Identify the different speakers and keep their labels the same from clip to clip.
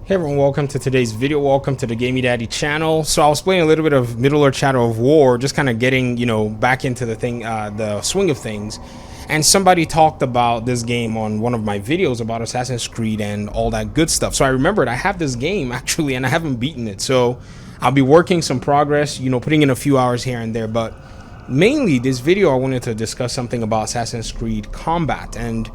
Speaker 1: Hey everyone, welcome to today's video. Welcome to the Gamey Daddy channel. So I was playing a little bit of Middle-earth Shadow of War, just kind of getting, back into the swing of things. And somebody talked about this game on one of my videos about Assassin's Creed and all that good stuff. So I remembered I have this game actually, and I haven't beaten it. So I'll be working some progress, putting in a few hours here and there. But mainly this video, I wanted to discuss something about Assassin's Creed combat. And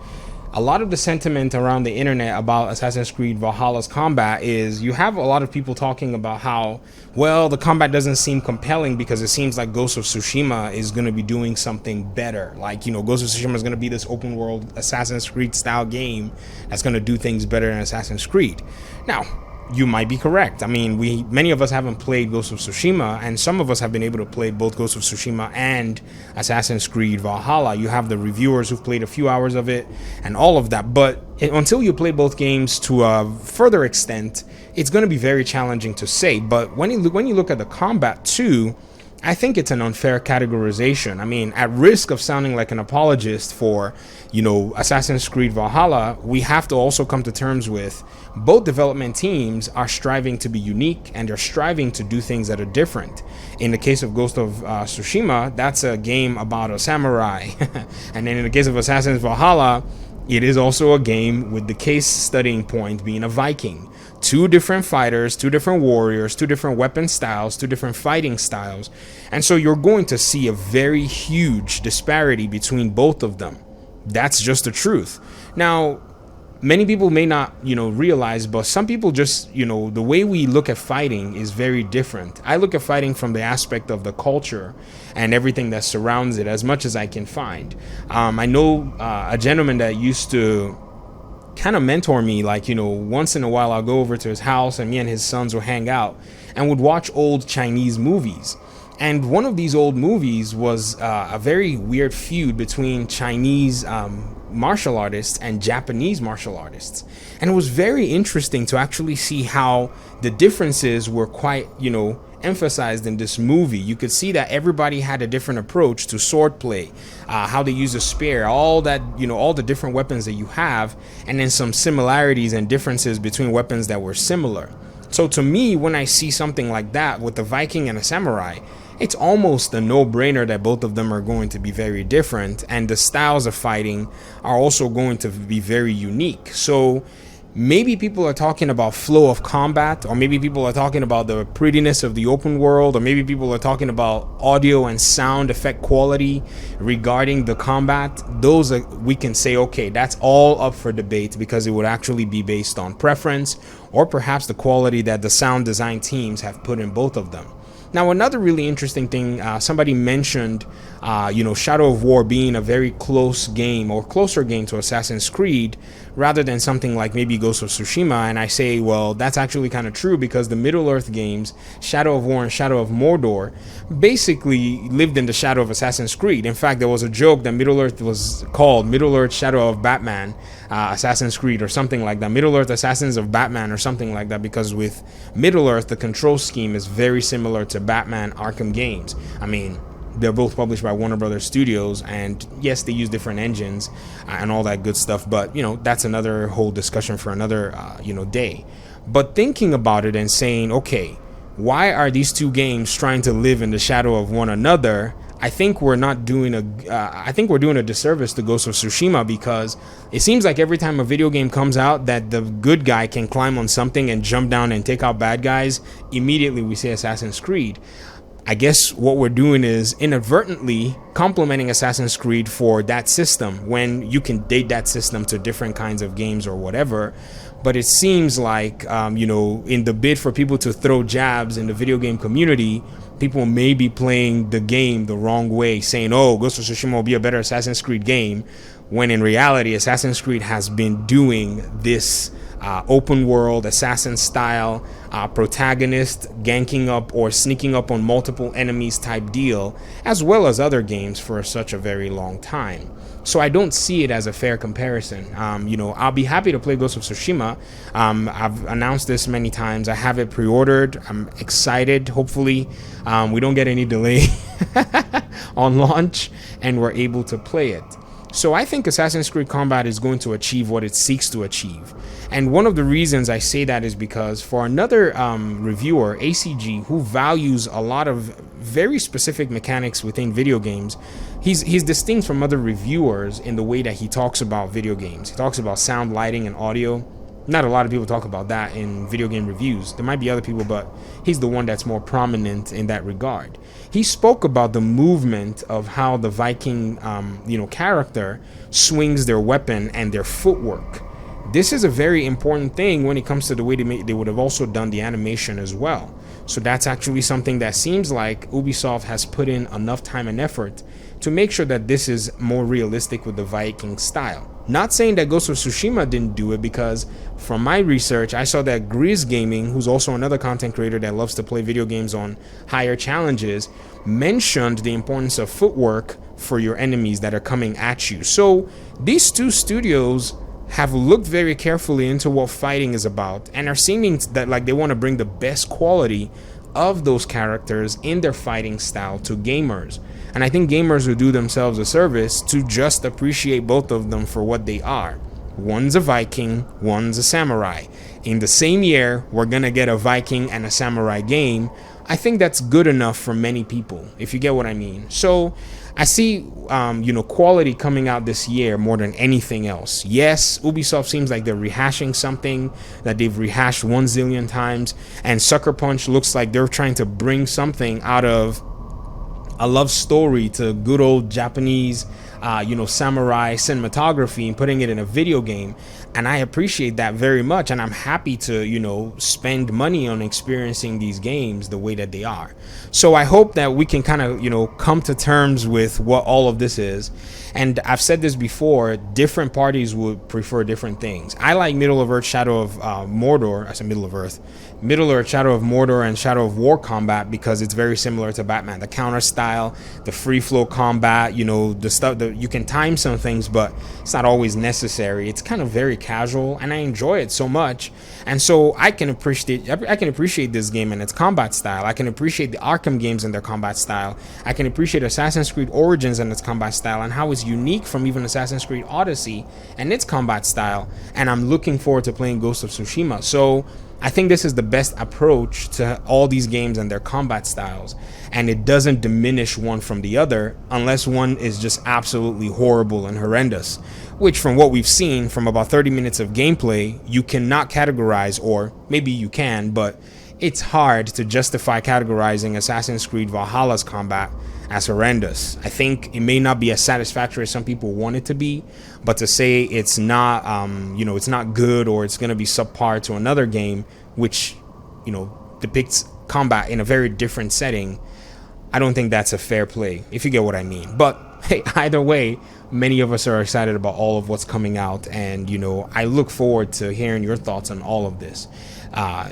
Speaker 1: a lot of the sentiment around the internet about Assassin's Creed Valhalla's combat is you have a lot of people talking about how, well, the combat doesn't seem compelling because it seems like Ghost of Tsushima is going to be doing something better. Like, Ghost of Tsushima is going to be this open world Assassin's Creed style game that's going to do things better than Assassin's Creed. Now, you might be correct. I mean, many of us haven't played Ghost of Tsushima, and some of us have been able to play both Ghost of Tsushima and Assassin's Creed Valhalla. You have the reviewers who've played a few hours of it and all of that. But until you play both games to a further extent, it's going to be very challenging to say. But when you look at the combat too, I think it's an unfair categorization. I mean, at risk of sounding like an apologist for, Assassin's Creed Valhalla, we have to also come to terms with both development teams are striving to be unique and they're striving to do things that are different. In the case of Ghost of Tsushima, that's a game about a samurai. And then in the case of Assassin's Valhalla, it is also a game with the case studying point being a Viking. Two different fighters, two different warriors, two different weapon styles, two different fighting styles. And so you're going to see a very huge disparity between both of them. That's just the truth. Now, many people may not, realize, but some people just, the way we look at fighting is very different. I look at fighting from the aspect of the culture and everything that surrounds it as much as I can find. I know a gentleman that used to kind of mentor me, like, once in a while I'll go over to his house and me and his sons will hang out and would watch old Chinese movies. And one of these old movies was a very weird feud between Chinese martial artists and Japanese martial artists. And it was very interesting to actually see how the differences were quite, emphasized in this movie. You could see that everybody had a different approach to swordplay, how they use a spear, all that, all the different weapons that you have, and then some similarities and differences between weapons that were similar. So to me, when I see something like that with a Viking and a samurai, it's almost a no-brainer that both of them are going to be very different, and the styles of fighting are also going to be very unique. So maybe people are talking about flow of combat, or maybe people are talking about the prettiness of the open world, or maybe people are talking about audio and sound effect quality regarding the combat. Those are, we can say, okay, that's all up for debate because it would actually be based on preference or perhaps the quality that the sound design teams have put in both of them. Now, another really interesting thing, somebody mentioned, Shadow of War being a very close game or closer game to Assassin's Creed rather than something like maybe Ghost of Tsushima. And I say, well, that's actually kind of true because the Middle-earth games, Shadow of War and Shadow of Mordor, basically lived in the shadow of Assassin's Creed. In fact, there was a joke that Middle-earth was called Middle-earth Shadow of Batman, Assassin's Creed, or something like that. Middle-earth Assassins of Batman or something like that, because with Middle-earth, the control scheme is very similar to Batman Arkham games. I mean, they're both published by Warner Brothers Studios, and yes, they use different engines and all that good stuff, but that's another whole discussion for another day. But thinking about it and saying, okay, why are these two games trying to live in the shadow of one another? I think we're doing a disservice to Ghost of Tsushima, because it seems like every time a video game comes out that the good guy can climb on something and jump down and take out bad guys, immediately we say Assassin's Creed. I guess what we're doing is inadvertently complimenting Assassin's Creed for that system when you can date that system to different kinds of games or whatever. But it seems like, in the bid for people to throw jabs in the video game community, people may be playing the game the wrong way, saying, oh, Ghost of Tsushima will be a better Assassin's Creed game, when in reality, Assassin's Creed has been doing this open world assassin style protagonist ganking up or sneaking up on multiple enemies type deal, as well as other games for such a very long time. So I don't see it as a fair comparison. I'll be happy to play Ghost of Tsushima. I've announced this many times. I have it pre-ordered. I'm excited. Hopefully we don't get any delay on launch and we're able to play it. So I think Assassin's Creed Combat is going to achieve what it seeks to achieve. And one of the reasons I say that is because for another reviewer, ACG, who values a lot of very specific mechanics within video games, he's distinct from other reviewers in the way that he talks about video games. He talks about sound, lighting, and audio. Not a lot of people talk about that in video game reviews. There might be other people, but he's the one that's more prominent in that regard. He spoke about the movement of how the Viking, character swings their weapon and their footwork. This is a very important thing when it comes to the way they would have also done the animation as well. So that's actually something that seems like Ubisoft has put in enough time and effort to make sure that this is more realistic with the Viking style. Not saying that Ghost of Tsushima didn't do it, because from my research, I saw that Grizz Gaming, who's also another content creator that loves to play video games on higher challenges, mentioned the importance of footwork for your enemies that are coming at you. So these two studios have looked very carefully into what fighting is about and are seeming that like they want to bring the best quality of those characters in their fighting style to gamers. And I think gamers will do themselves a service to just appreciate both of them for what they are. One's a Viking, one's a samurai. In the same year, we're gonna get a Viking and a samurai game. I think that's good enough for many people, if you get what I mean. So I see, quality coming out this year more than anything else. Yes, Ubisoft seems like they're rehashing something that they've rehashed 1 zillion times, and Sucker Punch looks like they're trying to bring something out of a love story to good old Japanese, samurai cinematography and putting it in a video game. And I appreciate that very much. And I'm happy to, spend money on experiencing these games the way that they are. So I hope that we can kind of, come to terms with what all of this is. And I've said this before, different parties would prefer different things. I like Middle of Earth, Shadow of Mordor. I said Middle of Earth. Middle Earth, Shadow of Mordor, and Shadow of War combat because it's very similar to Batman. The counter style, the free flow combat, the stuff that you can time some things, but it's not always necessary. It's kind of very casual, and I enjoy it so much. And so I can appreciate this game and its combat style. I can appreciate the Arkham games and their combat style. I can appreciate Assassin's Creed Origins and its combat style and how it's unique from even Assassin's Creed Odyssey and its combat style. And I'm looking forward to playing Ghost of Tsushima. So I think this is the best approach to all these games and their combat styles, and it doesn't diminish one from the other unless one is just absolutely horrible and horrendous, which from what we've seen from about 30 minutes of gameplay, you cannot categorize, or maybe you can, but it's hard to justify categorizing Assassin's Creed Valhalla's combat as horrendous. I think it may not be as satisfactory as some people want it to be, but to say it's not, it's not good or it's going to be subpar to another game, which, depicts combat in a very different setting, I don't think that's a fair play, if you get what I mean. But hey, either way, many of us are excited about all of what's coming out, and I look forward to hearing your thoughts on all of this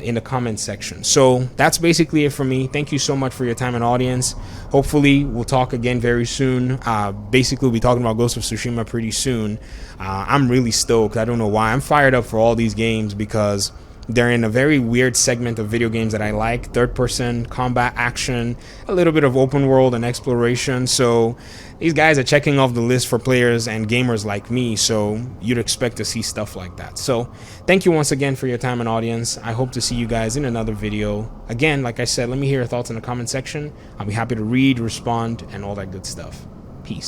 Speaker 1: in the comment section. So that's basically it for me. Thank you so much for your time and audience. Hopefully we'll talk again very soon. Basically we'll be talking about Ghost of Tsushima pretty soon. I'm really stoked. I don't know why. I'm fired up for all these games because they're in a very weird segment of video games that I like. Third-person combat action, a little bit of open world and exploration. So these guys are checking off the list for players and gamers like me. So you'd expect to see stuff like that. So thank you once again for your time and audience. I hope to see you guys in another video. Again, like I said, let me hear your thoughts in the comment section. I'll be happy to read, respond, and all that good stuff. Peace.